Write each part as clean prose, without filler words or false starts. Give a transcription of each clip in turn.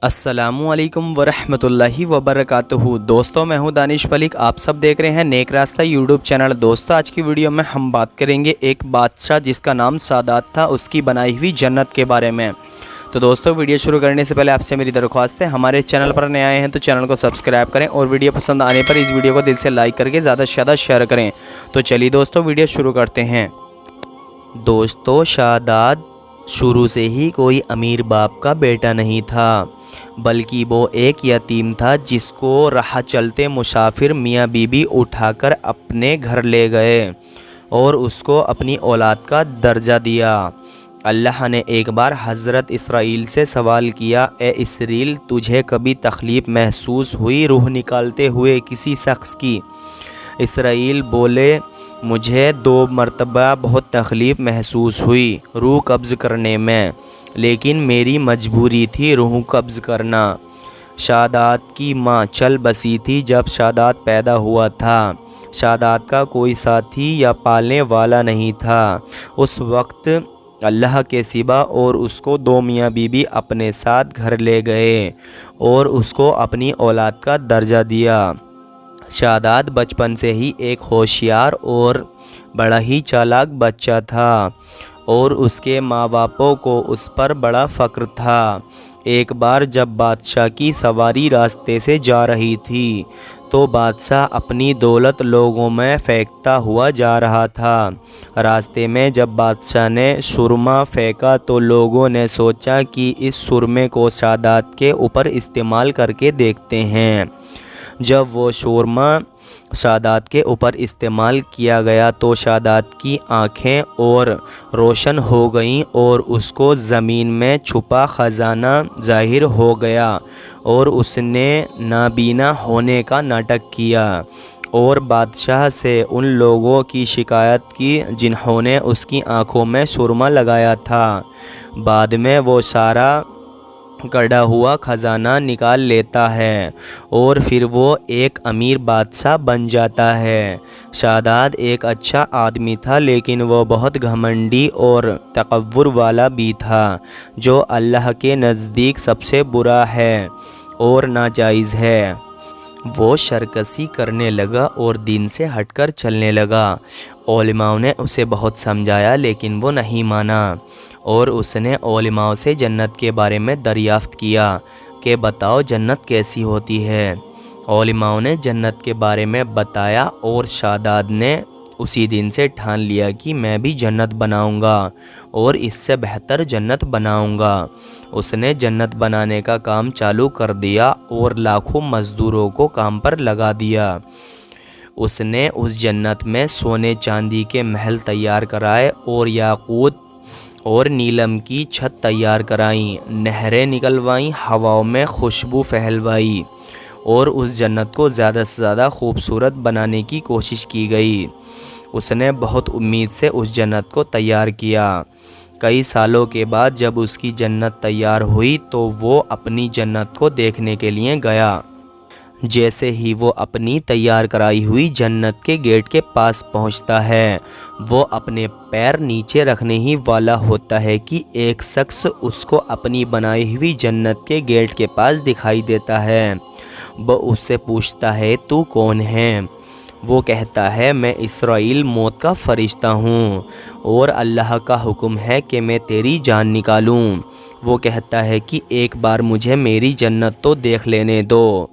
السلام علیکم ورحمۃ اللہ وبرکاتہ۔ دوستوں میں ہوں دانش ملک، آپ سب دیکھ رہے ہیں نیک راستہ یوٹیوب چینل۔ دوستو آج کی ویڈیو میں ہم بات کریں گے ایک بادشاہ جس کا نام سادات تھا، اس کی بنائی ہوئی جنت کے بارے میں۔ تو دوستو ویڈیو شروع کرنے سے پہلے آپ سے میری درخواست ہے، ہمارے چینل پر نئے آئے ہیں تو چینل کو سبسکرائب کریں اور ویڈیو پسند آنے پر اس ویڈیو کو دل سے لائک کر کے زیادہ سے زیادہ شیئر کریں۔ تو چلیے دوستو ویڈیو شروع کرتے ہیں۔ دوستو سادات شروع سے ہی کوئی امیر باپ کا بیٹا نہیں تھا، بلکہ وہ ایک یتیم تھا جس کو راہ چلتے مسافر میاں بی بی اٹھا کر اپنے گھر لے گئے اور اس کو اپنی اولاد کا درجہ دیا۔ اللہ نے ایک بار حضرت اسرائیل سے سوال کیا، اے اسرائیل، تجھے کبھی تکلیف محسوس ہوئی روح نکالتے ہوئے کسی شخص کی؟ اسرائیل بولے، مجھے 2 مرتبہ بہت تکلیف محسوس ہوئی روح قبض کرنے میں، لیکن میری مجبوری تھی روح قبض کرنا۔ سادات کی ماں چل بسی تھی جب سادات پیدا ہوا تھا۔ سادات کا کوئی ساتھی یا پالنے والا نہیں تھا۔ اس وقت اللہ کے سوا اور اس کو 2 میاں بی بی اپنے ساتھ گھر لے گئے اور اس کو اپنی اولاد کا درجہ دیا۔ سادات بچپن سے ہی ایک ہوشیار اور بڑا ہی چالاک بچہ تھا اور اس کے ماں باپوں کو اس پر بڑا فخر تھا۔ ایک بار جب بادشاہ کی سواری راستے سے جا رہی تھی تو بادشاہ اپنی دولت لوگوں میں پھینکتا ہوا جا رہا تھا۔ راستے میں جب بادشاہ نے سرما پھینکا تو لوگوں نے سوچا کہ اس سرمے کو سادات کے اوپر استعمال کر کے دیکھتے ہیں۔ جب وہ سرما سادات کے اوپر استعمال کیا گیا تو سادات کی آنکھیں اور روشن ہو گئیں اور اس کو زمین میں چھپا خزانہ ظاہر ہو گیا اور اس نے نابینا ہونے کا ناٹک کیا اور بادشاہ سے ان لوگوں کی شکایت کی جنہوں نے اس کی آنکھوں میں سرما لگایا تھا۔ بعد میں وہ سارا کڑا ہوا خزانہ نکال لیتا ہے اور پھر وہ ایک امیر بادشاہ بن جاتا ہے۔ سادات ایک اچھا آدمی تھا لیکن وہ بہت گھمنڈی اور تکبر والا بھی تھا، جو اللہ کے نزدیک سب سے برا ہے اور ناجائز ہے۔ وہ سرکشی کرنے لگا اور دین سے ہٹ کر چلنے لگا۔ علماء نے اسے بہت سمجھایا لیکن وہ نہیں مانا اور اس نے علماء سے جنت کے بارے میں دریافت کیا کہ بتاؤ جنت کیسی ہوتی ہے۔ علماء نے جنت کے بارے میں بتایا اور سادات نے اسی دن سے ٹھان لیا کہ میں بھی جنت بناؤں گا اور اس سے بہتر جنت بناؤں گا۔ اس نے جنت بنانے کا کام چالو کر دیا اور لاکھوں مزدوروں کو کام پر لگا دیا۔ اس نے اس جنت میں سونے چاندی کے محل تیار کرائے اور یاقوت اور نیلم کی چھت تیار کرائیں، نہریں نکلوائیں، ہواؤں میں خوشبو پھیلوائی اور اس جنت کو زیادہ سے زیادہ خوبصورت بنانے کی کوشش کی گئی۔ اس نے بہت امید سے اس جنت کو تیار کیا۔ کئی سالوں کے بعد جب اس کی جنت تیار ہوئی تو وہ اپنی جنت کو دیکھنے کے لیے گیا۔ جیسے ہی وہ اپنی تیار کرائی ہوئی جنت کے گیٹ کے پاس پہنچتا ہے، وہ اپنے پیر نیچے رکھنے ہی والا ہوتا ہے کہ ایک شخص اس کو اپنی بنائی ہوئی جنت کے گیٹ کے پاس دکھائی دیتا ہے۔ وہ اس سے پوچھتا ہے، تو کون ہے؟ وہ کہتا ہے، میں اسرائیل موت کا فرشتہ ہوں اور اللہ کا حکم ہے کہ میں تیری جان نکالوں۔ وہ کہتا ہے کہ ایک بار مجھے میری جنت تو دیکھ لینے دو۔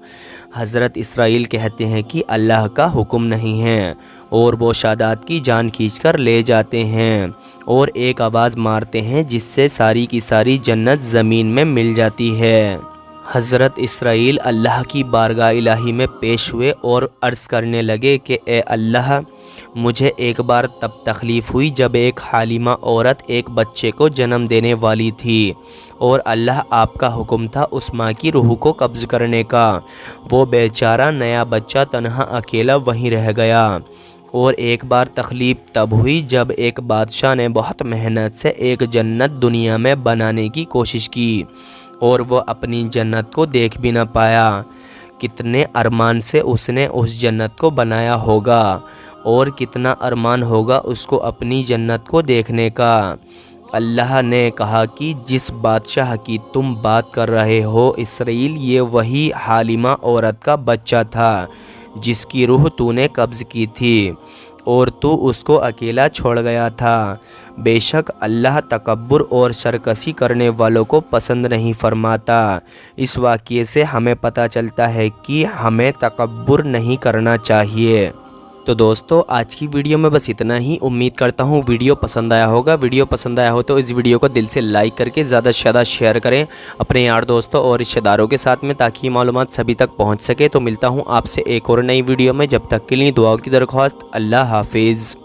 حضرت اسرائیل کہتے ہیں کہ اللہ کا حکم نہیں ہے اور وہ سادات کی جان کھینچ کر لے جاتے ہیں اور ایک آواز مارتے ہیں جس سے ساری کی ساری جنت زمین میں مل جاتی ہے۔ حضرت اسرائیل اللہ کی بارگاہ الہی میں پیش ہوئے اور عرض کرنے لگے کہ اے اللہ، مجھے ایک بار تب تکلیف ہوئی جب ایک حالیمہ عورت ایک بچے کو جنم دینے والی تھی اور اللہ آپ کا حکم تھا اس ماں کی روح کو قبض کرنے کا۔ وہ بیچارہ نیا بچہ تنہا اکیلا وہیں رہ گیا۔ اور ایک بار تکلیف تب ہوئی جب ایک بادشاہ نے بہت محنت سے ایک جنت دنیا میں بنانے کی کوشش کی اور وہ اپنی جنت کو دیکھ بھی نہ پایا۔ کتنے ارمان سے اس نے اس جنت کو بنایا ہوگا اور کتنا ارمان ہوگا اس کو اپنی جنت کو دیکھنے کا۔ اللہ نے کہا کہ جس بادشاہ کی تم بات کر رہے ہو اسرائیل، یہ وہی حالمہ عورت کا بچہ تھا جس کی روح تو نے قبض کی تھی اور تو اس کو اکیلا چھوڑ گیا تھا۔ بے شک اللہ تکبر اور سرکشی کرنے والوں کو پسند نہیں فرماتا۔ اس واقعے سے ہمیں پتہ چلتا ہے کہ ہمیں تکبر نہیں کرنا چاہیے۔ تو دوستو آج کی ویڈیو میں بس اتنا ہی، امید کرتا ہوں ویڈیو پسند آیا ہوگا۔ ویڈیو پسند آیا ہو تو اس ویڈیو کو دل سے لائک کر کے زیادہ سے زیادہ شیئر کریں اپنے یار دوستوں اور رشتہ داروں کے ساتھ میں، تاکہ یہ معلومات سبھی تک پہنچ سکے۔ تو ملتا ہوں آپ سے ایک اور نئی ویڈیو میں، جب تک کے لیے دعاؤں کی درخواست۔ اللہ حافظ۔